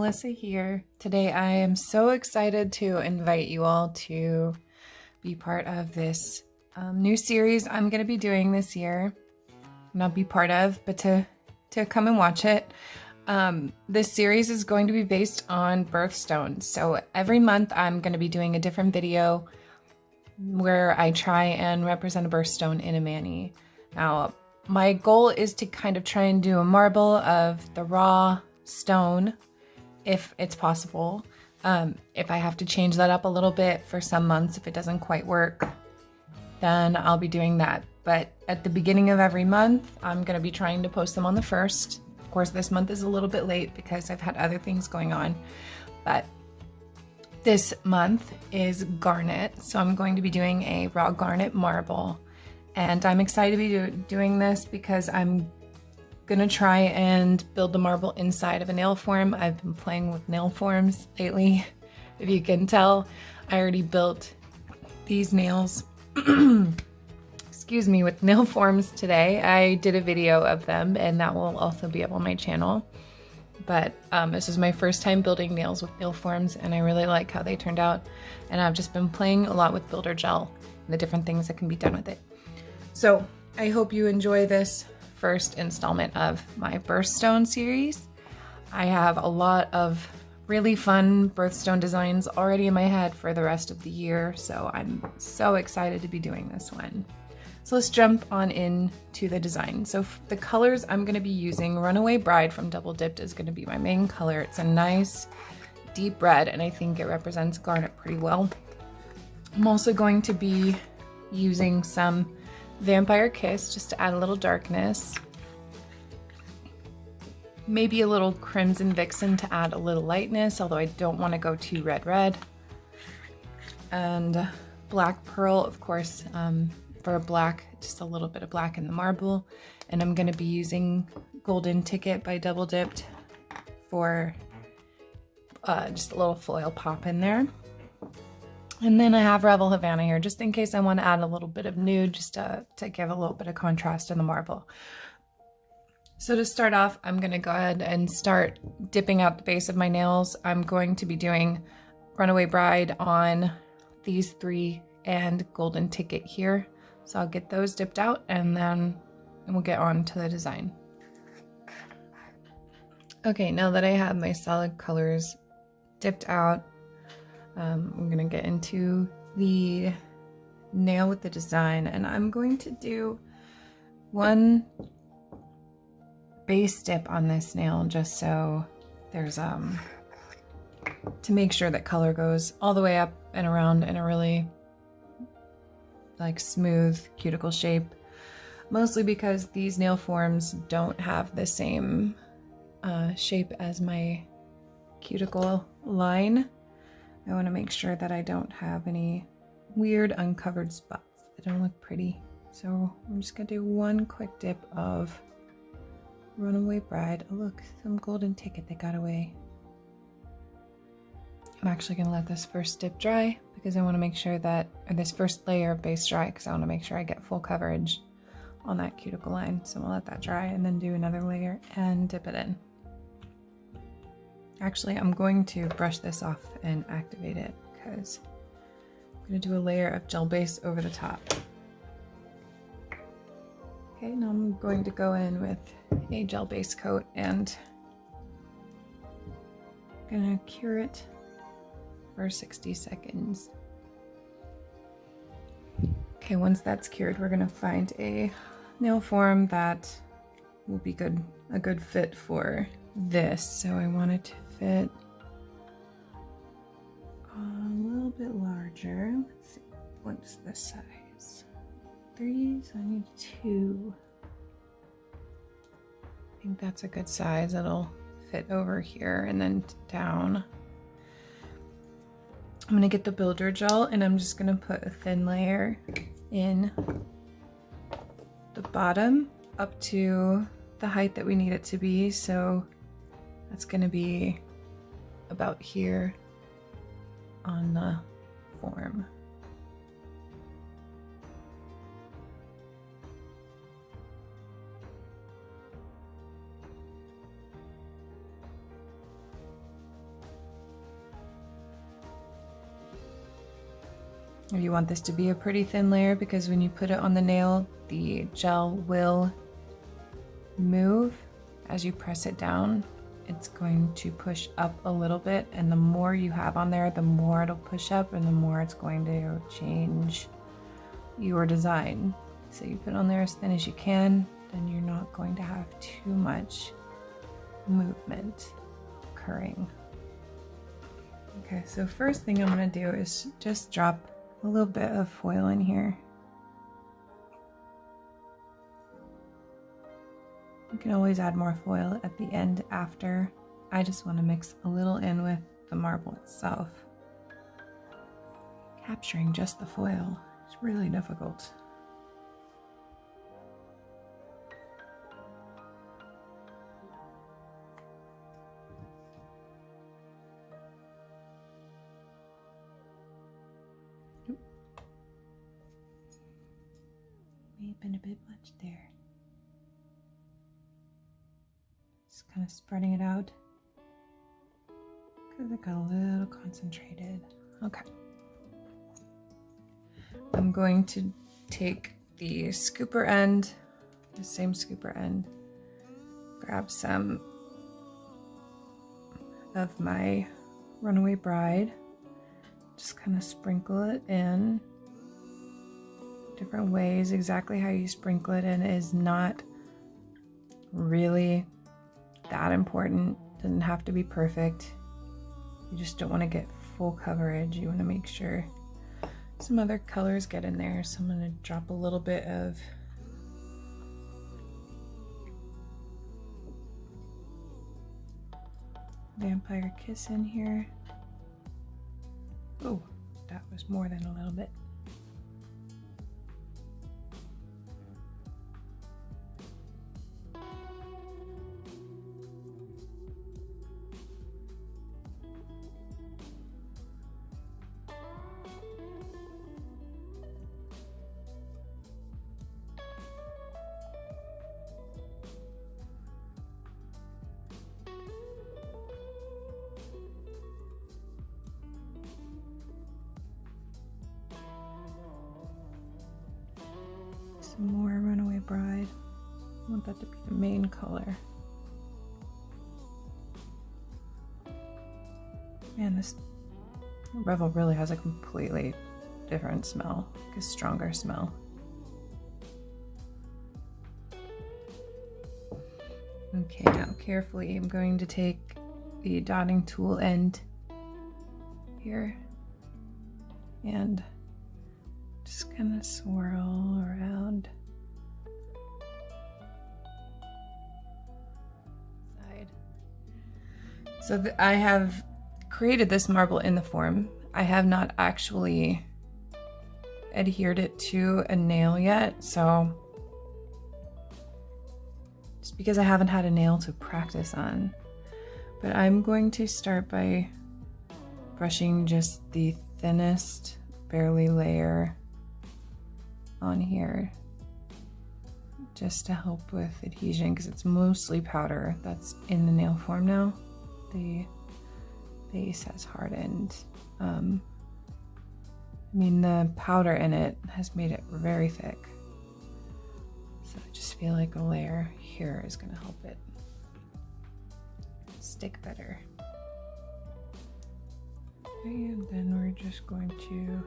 Melissa here. Today I am so excited to invite you all to be part of this new series I'm going to be doing this year. Not be part of, but to come and watch it. This series is going to be based on birthstones. So every month I'm going to be doing a different video where I try and represent a birthstone in a mani. Now, my goal is to kind of try and do a marble of the raw stone, if it's possible. If I have to change that up a little bit for some months, if it doesn't quite work, then I'll be doing that. But at the beginning of every month, I'm going to be trying to post them on the 1st. Of course, this month is a little bit late because I've had other things going on, but this month is Garnet, so I'm going to be doing a raw garnet marble. And I'm excited to be doing this because I'm gonna try and build the marble inside of a nail form. I've been playing with nail forms lately. If you can tell, I already built these nails, excuse me, with nail forms today. I did a video of them and that will also be up on my channel. But this is my first time building nails with nail forms and I really like how they turned out. And I've just been playing a lot with builder gel and the different things that can be done with it. So I hope you enjoy this first installment of my birthstone series. I have a lot of really fun birthstone designs already in my head for the rest of the year, so I'm so excited to be doing this one. So let's jump on into the design. So the colors I'm going to be using, Runaway Bride from Double Dipped is going to be my main color. It's a nice deep red and I think it represents garnet pretty well. I'm also going to be using some Vampire Kiss just to add a little darkness. Maybe a little Crimson Vixen to add a little lightness, although I don't want to go too red. And Black Pearl, of course, for black, just a little bit of black in the marble. And I'm going to be using Golden Ticket by Double Dipped for just a little foil pop in there. And then I have Revel Havana here, just in case I want to add a little bit of nude, just to give a little bit of contrast in the marble. So to start off, I'm going to go ahead and start dipping out the base of my nails. I'm going to be doing Runaway Bride on these three and Golden Ticket here. So I'll get those dipped out and then we'll get on to the design. Okay, now that I have my solid colors dipped out, I'm gonna get into the nail with the design and I'm going to do one base dip on this nail just so there's to make sure that color goes all the way up and around in a really like smooth cuticle shape, mostly because these nail forms don't have the same shape as my cuticle line. I want to make sure that I don't have any weird uncovered spots that don't look pretty. So I'm just gonna do one quick dip of Runaway Bride. Oh look, some Golden Ticket that got away. I'm actually gonna let this first dip dry because I want to make sure that, or this first layer of base dry, because I want to make sure I get full coverage on that cuticle line. So I'll let that dry and then do another layer and dip it in. Actually, I'm going to brush this off and activate it because I'm going to do a layer of gel base over the top. Okay, now I'm going to go in with a gel base coat and I'm going to cure it for 60 seconds. Okay, once that's cured, we're going to find a nail form that will be a good fit for this. So I want it to fit a little bit larger. Let's see, what's the size? 3, so I need 2. I think that's a good size. It'll fit over here and then down. I'm gonna get the builder gel and I'm just gonna put a thin layer in the bottom up to the height that we need it to be. So that's gonna be about here on the form. Or you want this to be a pretty thin layer, because when you put it on the nail, the gel will move as you press it down. It's going to push up a little bit, and the more you have on there, the more it'll push up and the more it's going to change your design. So you put on there as thin as you can, then you're not going to have too much movement occurring. Okay, so first thing I'm going to do is just drop a little bit of foil in here. You can always add more foil at the end after. I just want to mix a little in with the marble itself. Capturing just the foil is really difficult. May have been a bit much there. Just kind of spreading it out because it got a little concentrated. Okay. I'm going to take the scooper end, the same scooper end, grab some of my Runaway Bride, just kind of sprinkle it in different ways. Exactly how you sprinkle it in is not really that important. Doesn't have to be perfect. You just don't want to get full coverage. You want to make sure some other colors get in there. So I'm going to drop a little bit of Vampire Kiss in here. Oh, that was more than a little bit. Some more Runaway Bride. I want that to be the main color. Man, this Revel really has a completely different smell, like a stronger smell. Okay, now carefully I'm going to take the dotting tool end here and just kind of swirl around. Side. So I have created this marble in the form. I have not actually adhered it to a nail yet, so just because I haven't had a nail to practice on. But I'm going to start by brushing just the thinnest barely layer on here, just to help with adhesion, because it's mostly powder that's in the nail form now. The base has hardened. I mean, the powder in it has made it very thick. So I just feel like a layer here is going to help it stick better. And then we're just going to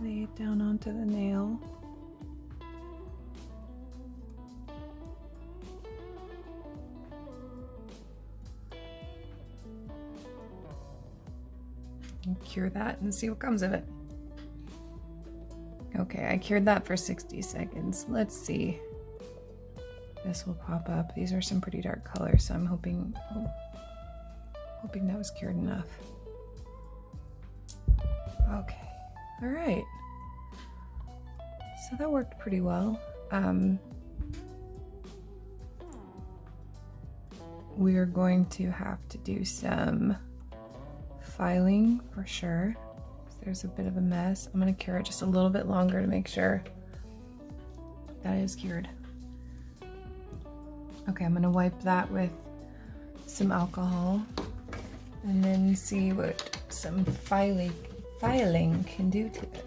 lay it down onto the nail. And cure that and see what comes of it. Okay, I cured that for 60 seconds. Let's see. This will pop up. These are some pretty dark colors, so I'm hoping that was cured enough. Okay. All right, so that worked pretty well. We're going to have to do some filing for sure. There's a bit of a mess. I'm going to cure it just a little bit longer to make sure that is cured. Okay, I'm going to wipe that with some alcohol and then see what some filing filing can do to it.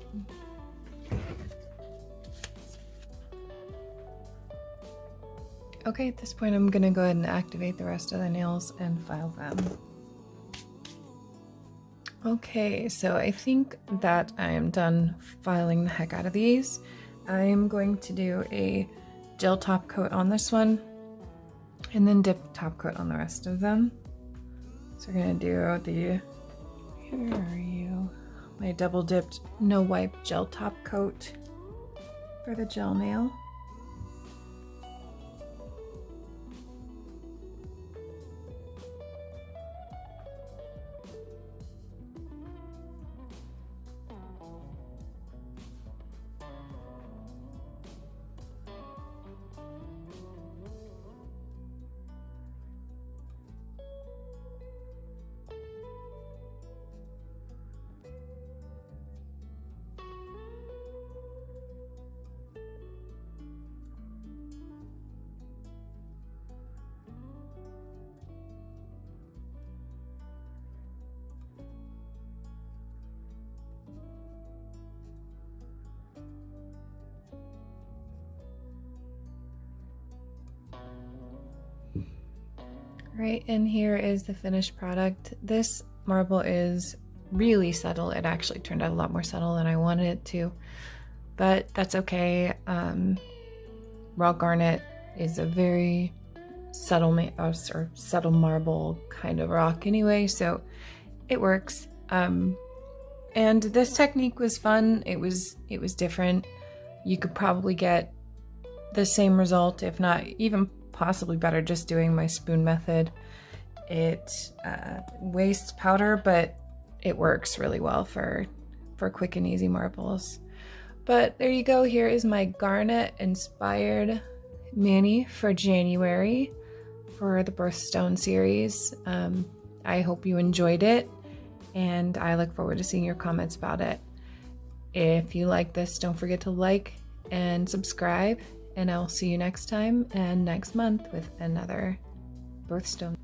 Okay, at this point I'm gonna go ahead and activate the rest of the nails and file them. Okay, so I think that I am done filing the heck out of these. I'm going to do a gel top coat on this one and then dip top coat on the rest of them. So we're gonna do the, where are you? My double dipped no wipe gel top coat for the gel nail. Right, and here is the finished product. This marble is really subtle. It actually turned out a lot more subtle than I wanted it to, but that's okay. Raw garnet is a very subtle subtle marble kind of rock anyway, so it works. And this technique was fun. It was different. You could probably get the same result, if not even possibly better, just doing my spoon method. It wastes powder, but it works really well for quick and easy marbles. But there you go. Here is my Garnet inspired mani for January for the Birthstone series. I hope you enjoyed it, and I look forward to seeing your comments about it. If you like this, don't forget to like and subscribe, and I'll see you next time and next month with another Birthstone.